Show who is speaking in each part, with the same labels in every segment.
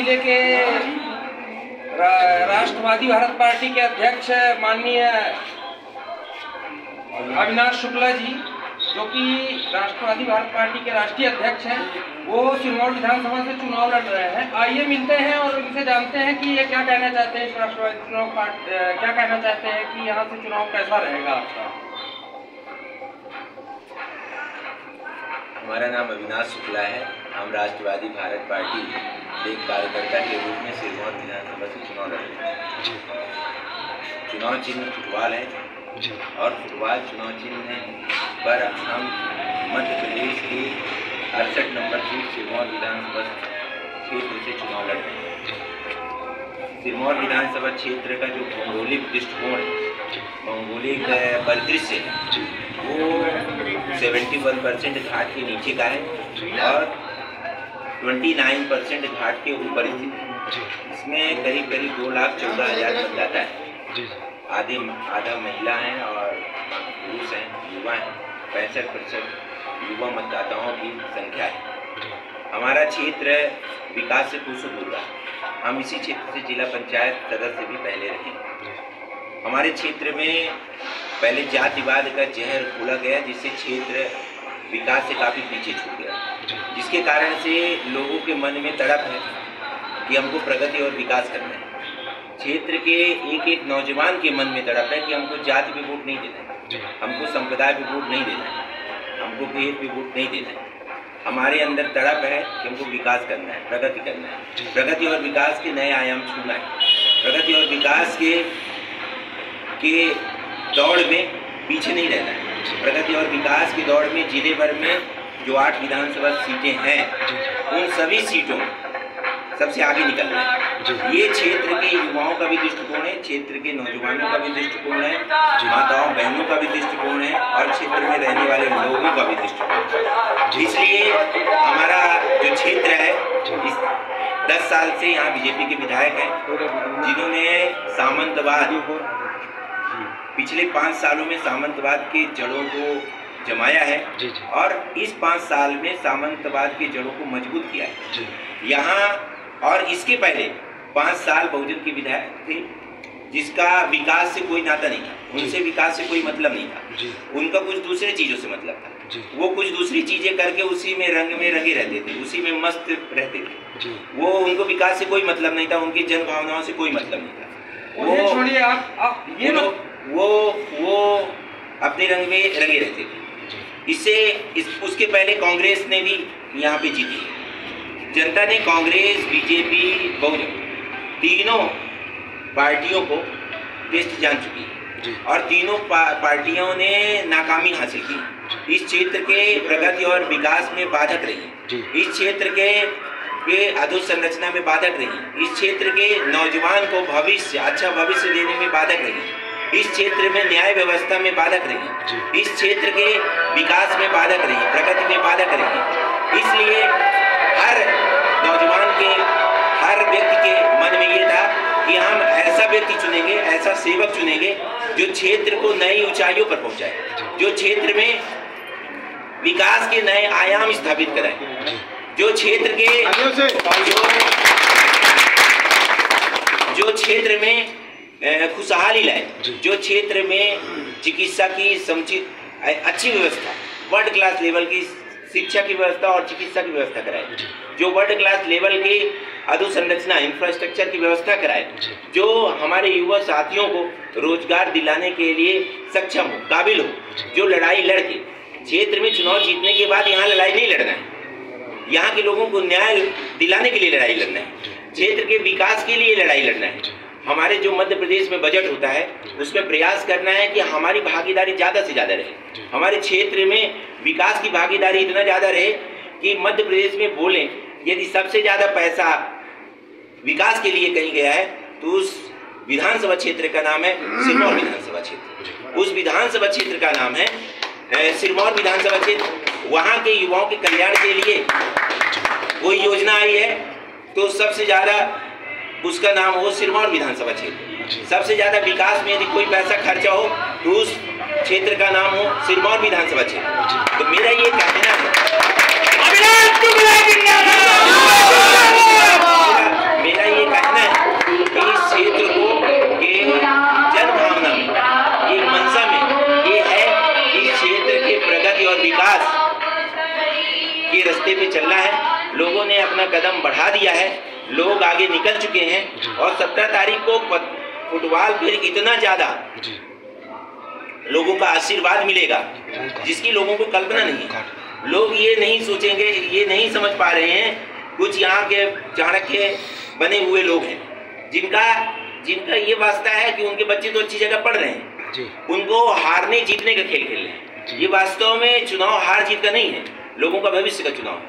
Speaker 1: जिले के राष्ट्रवादी भारत पार्टी के अध्यक्ष माननीय अविनाश शुक्ला जी, जो कि राष्ट्रवादी भारत पार्टी के राष्ट्रीय अध्यक्ष हैं, वो सिरमौर विधानसभा से चुनाव लड़ रहे हैं। आइए मिलते हैं और इनसे जानते हैं कि ये क्या कहना चाहते हैं, इस राष्ट्रवादी चुनाव क्या कहना चाहते हैं कि यहाँ से चुनाव कैसा रहेगा आपका।
Speaker 2: हमारा नाम अविनाश शुक्ला है। हम राष्ट्रवादी भारत पार्टी के कार्यकर्ता के रूप में सिरमौर विधानसभा से चुनाव लड़ रहे हैं। चुनाव चिन्ह फुटबॉल है और फुटबॉल चुनाव चिन्ह पर हम मध्य प्रदेश की 68 नंबर सीट सिरमौर विधानसभा क्षेत्र से चुनाव लड़ रहे हैं। सिरमौर विधानसभा क्षेत्र का जो भौगोलिक दृष्टिकोण है, भौगोलिक परिदृश्य वो 71% घाट के नीचे का है और 29% घाट के ऊपर स्थित है। इसमें करीब 2,14,000 मतदाता है। आधा महिला हैं और पुरुष हैं, युवा हैं। 65% युवा मतदाताओं की संख्या है। हमारा क्षेत्र विकास से कोसों दूर रहा। हम इसी क्षेत्र से जिला पंचायत सदस्य भी पहले रहे। हमारे क्षेत्र में पहले जातिवाद का जहर खोला गया, जिससे क्षेत्र विकास से काफ़ी पीछे छूट गया, जिसके कारण से लोगों के मन में तड़प है कि हमको प्रगति और विकास करना है। क्षेत्र के एक नौजवान के मन में तड़प है कि हमको जाति पे वोट नहीं देना है, हमको संप्रदाय पे वोट नहीं देना है, हमको भेद पे वोट नहीं देना है। हमारे अंदर तड़प है कि हमको विकास करना है, प्रगति करना है, प्रगति और विकास के नए आयाम छूना है, प्रगति और विकास के दौड़ में पीछे नहीं रहना है। प्रगति और विकास की दौड़ में जिले भर में जो 8 विधानसभा सीटें हैं, उन सभी सीटों में सबसे आगे निकलना है। ये क्षेत्र के युवाओं का भी दृष्टिकोण है, क्षेत्र के नौजवानों का भी दृष्टिकोण है, माताओं बहनों का भी दृष्टिकोण है और क्षेत्र में रहने वाले लोगों का भी दृष्टिकोण है। इसलिए हमारा जो क्षेत्र है, इस 10 साल से यहाँ बीजेपी के विधायक हैं, जिन्होंने सामंतवाद पिछले 5 सालों में सामंतवाद के जड़ों को जमाया है और इस 5 साल में सामंतवाद के जड़ों को मजबूत किया है यहाँ। और इसके पहले 5 साल बहुजन के विधायक थे, जिसका विकास से कोई नाता नहीं था, उनसे विकास से कोई मतलब नहीं था, उनका कुछ दूसरे चीज़ों से मतलब था। वो कुछ दूसरी चीज़ें करके उसी में रंगे रहते थे, उसी में मस्त रहते थे। वो उनको विकास से कोई मतलब नहीं था, उनकी जन भावनाओं से कोई मतलब नहीं था। वो छोड़िए आप ये लोग वो अपने रंग में रंगे रहते थे। उसके पहले कांग्रेस ने भी यहाँ पे जीती। जनता ने कांग्रेस, बीजेपी, बहुजन तीनों पार्टियों को टेस्ट जान चुकी है और तीनों पार्टियों ने नाकामी हासिल की। इस क्षेत्र के प्रगति और विकास में बाधक रही, इस क्षेत्र के अधोसंरचना में बाधक रही, इस क्षेत्र के नौजवान को अच्छा भविष्य देने में बाधक रही, इस क्षेत्र में न्याय व्यवस्था में बाधक रही, इस क्षेत्र के विकास में बाधक रही, प्रगति में बाधक रही। इसलिए हर नौजवान के, हर व्यक्ति के मन में ये था कि हम ऐसा व्यक्ति चुनेंगे, ऐसा सेवक चुनेंगे जो क्षेत्र को नई ऊंचाइयों पर पहुंचाए, जो क्षेत्र में विकास के नए आयाम स्थापित कराए, जो क्षेत्र के जो क्षेत्र में खुशहाली लाए, जो क्षेत्र में चिकित्सा की समुचित अच्छी व्यवस्था, वर्ल्ड क्लास लेवल की शिक्षा की व्यवस्था और चिकित्सा की व्यवस्था कराए, जो वर्ल्ड क्लास लेवल की अधोसंरचना इंफ्रास्ट्रक्चर की व्यवस्था कराए, जो हमारे युवा साथियों को रोजगार दिलाने के लिए सक्षम हो, काबिल हो, जो लड़ाई लड़के क्षेत्र में चुनाव जीतने के बाद यहाँ लड़ाई नहीं लड़ना है, यहाँ के लोगों को न्याय दिलाने के लिए लड़ाई लड़ना है, क्षेत्र के विकास के लिए लड़ाई लड़ना है। हमारे जो मध्य प्रदेश में बजट होता है, उसमें प्रयास करना है कि हमारी भागीदारी ज़्यादा से ज़्यादा रहे, हमारे क्षेत्र में विकास की भागीदारी इतना ज़्यादा रहे कि मध्य प्रदेश में बोलें यदि सबसे ज़्यादा पैसा विकास के लिए कहीं गया है तो उस विधानसभा क्षेत्र का नाम है सिरमौर विधानसभा क्षेत्र। उस विधानसभा क्षेत्र का नाम है सिरमौर विधानसभा क्षेत्र। वहाँ के युवाओं के कल्याण के लिए कोई योजना आई है तो सबसे ज़्यादा उसका नाम हो सिरमौर विधानसभा क्षेत्र। सबसे ज्यादा विकास में यदि कोई पैसा खर्चा हो तो उस क्षेत्र का नाम हो सिरमौर विधानसभा क्षेत्र। तो मेरा ये कहना है कदम बढ़ा दिया है, लोग आगे निकल चुके हैं और 17 तारीख को फुटबॉल फिर इतना ज्यादा लोगों का आशीर्वाद मिलेगा जिसकी लोगों को कल्पना नहीं है। लोग ये नहीं सोचेंगे, ये नहीं समझ पा रहे हैं, कुछ यहाँ के चाणक्य बने हुए लोग हैं जिनका ये वास्ता है कि उनके बच्चे तो अच्छी जगह पढ़ रहे हैं, उनको हारने जीतने का खेल खेल रहे हैं। ये वास्तव में चुनाव हार जीत का नहीं है, लोगों का भविष्य का चुनाव है,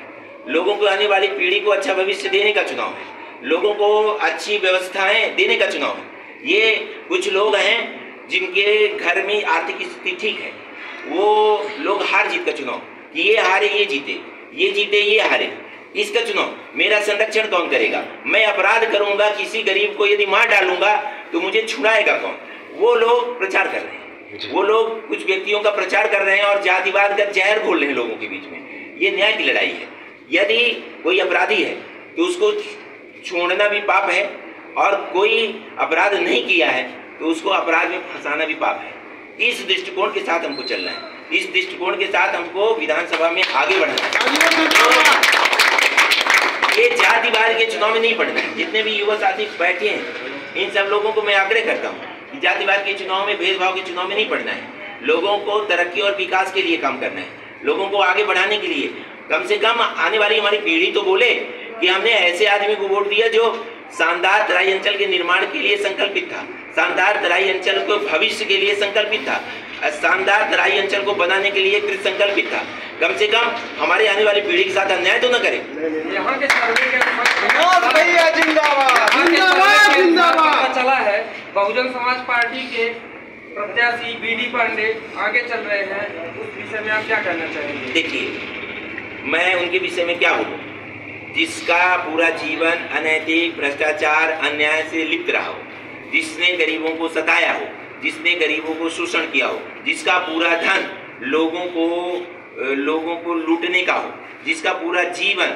Speaker 2: लोगों को आने वाली पीढ़ी को अच्छा भविष्य देने का चुनाव है, लोगों को अच्छी व्यवस्थाएं देने का चुनाव है। ये कुछ लोग हैं जिनके घर में आर्थिक स्थिति ठीक है, वो लोग हार जीत का चुनाव, कि ये हारे ये जीते, ये जीते ये हारे, इसका चुनाव मेरा संरक्षण कौन करेगा, मैं अपराध करूंगा, किसी गरीब को यदि मार डालूंगा तो मुझे छुड़ाएगा कौन, वो लोग प्रचार कर रहे हैं। वो लोग कुछ व्यक्तियों का प्रचार कर रहे हैं और जातिवाद का जहर घोल रहे हैं लोगों के बीच में। ये न्याय की लड़ाई है। यदि कोई अपराधी है तो उसको छोड़ना भी पाप है, और कोई अपराध नहीं किया है तो उसको अपराध में फंसाना भी पाप है। इस दृष्टिकोण के साथ हमको चलना है, इस दृष्टिकोण के साथ हमको विधानसभा में आगे बढ़ना है। ये जातिवाद के चुनाव में नहीं पड़ना है। जितने भी युवा साथी बैठे हैं इन सब लोगों को मैं आग्रह करता हूँ कि जातिवाद के चुनाव में, भेदभाव के चुनाव में नहीं पड़ना है। लोगों को तरक्की और विकास के लिए काम करना है, लोगों को आगे बढ़ाने के लिए। कम से कम आने वाली हमारी पीढ़ी तो बोले कि हमने ऐसे आदमी को वोट दिया जो शानदार तराई अंचल के निर्माण के लिए संकल्पित था, शानदार तराई अंचल को भविष्य के लिए संकल्पित था, शानदार तराई अंचल को बनाने के लिए कृत संकल्पित था। कम से कम हमारे आने वाली पीढ़ी के साथ अन्याय तो न करे।
Speaker 1: यहाँ के सर्वे के जिंदाबाद चला है, बहुजन समाज पार्टी के प्रत्याशी बीडी पांडे आगे चल रहे हैं, उस विषय में आप क्या कहना चाहेंगे?
Speaker 2: देखिए, मैं उनके विषय में क्या बोलूं, जिसका पूरा जीवन अनैतिक, भ्रष्टाचार, अन्याय से लिप्त रहा हो, जिसने गरीबों को सताया हो, जिसने गरीबों को शोषण किया हो, जिसका पूरा धन लोगों को लूटने का हो, जिसका पूरा जीवन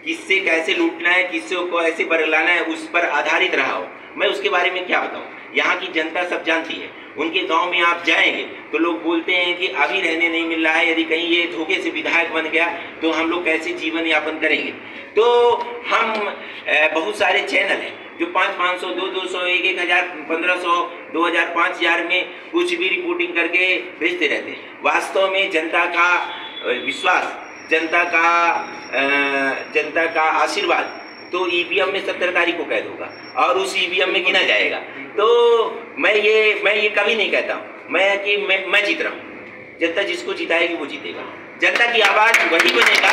Speaker 2: किससे कैसे लूटना है, किससे को ऐसे बरगलाना है, उस पर आधारित रहा हो, मैं उसके बारे में क्या बताऊं। यहाँ की जनता सब जानती है। उनके गांव में आप जाएंगे तो लोग बोलते हैं कि अभी रहने नहीं मिल रहा है, यदि कहीं ये धोखे से विधायक बन गया तो हम लोग कैसे जीवन यापन करेंगे। तो हम बहुत सारे चैनल हैं जो 500, 200, 1000, 1500, 2000, 5000 में कुछ भी रिपोर्टिंग करके भेजते रहते हैं। वास्तव में जनता का विश्वास, जनता का आशीर्वाद तो ईवीएम में 17 तारीख को कैद होगा और उस ईवीएम में गिना जाएगा। तो मैं ये कभी नहीं कहता हूँ मैं जीत रहा हूँ। जनता जिसको जिताएगी वो जीतेगा। जनता की आवाज वही बनेगा,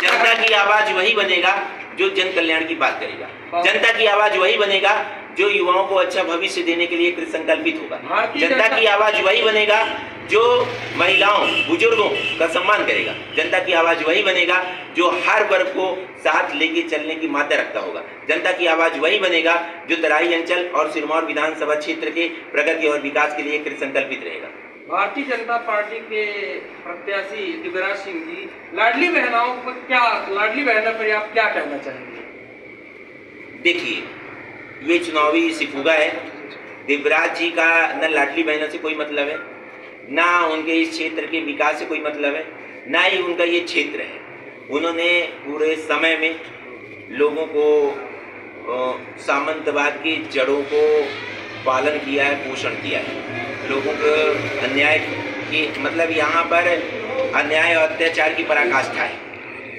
Speaker 2: जनता की आवाज वही बनेगा जो जन कल्याण की बात करेगा। जनता की आवाज वही बनेगा जो युवाओं को अच्छा भविष्य देने के लिए कृत संकल्पित होगा। जनता की आवाज वही बनेगा जो महिलाओं, बुजुर्गों का सम्मान करेगा। जनता की आवाज वही बनेगा जो हर वर्ग को साथ लेके चलने की मात्रा रखता होगा। जनता की आवाज वही बनेगा जो तराई अंचल और सिरमौर विधानसभा क्षेत्र के प्रगति और विकास के लिए कृत संकल्पित रहेगा।
Speaker 1: भारतीय जनता पार्टी के प्रत्याशी दिव्यराज सिंह जी, लाडली बहनों पर आप क्या कहना चाहेंगे?
Speaker 2: देखिए, ये चुनावी सिफुगा है। दिव्यराज जी का न लाडली बहनों से कोई मतलब है, ना उनके इस क्षेत्र के विकास से कोई मतलब है, ना ही उनका ये क्षेत्र है। उन्होंने पूरे समय में लोगों को सामंतवाद की जड़ों को पालन किया है, पोषण किया है। लोगों को अन्याय की मतलब यहाँ पर अन्याय और अत्याचार की पराकाष्ठा है।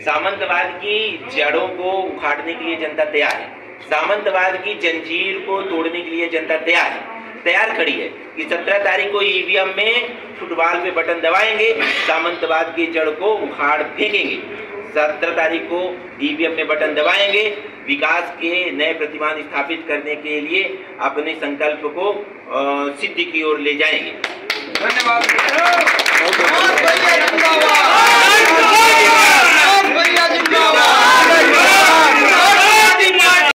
Speaker 2: सामंतवाद की जड़ों को उखाड़ने के लिए जनता तैयार है। सामंतवाद की जंजीर को तोड़ने के लिए जनता तैयार खड़ी है कि 17 तारीख को ईवीएम में फुटबॉल पे बटन दबाएंगे, सामंतवाद की जड़ को उखाड़ फेंकेंगे। 17 तारीख को ईवीएम में बटन दबाएंगे, विकास के नए प्रतिमान स्थापित करने के लिए अपने संकल्प को सिद्धि की ओर ले जाएंगे।
Speaker 1: धन्यवाद।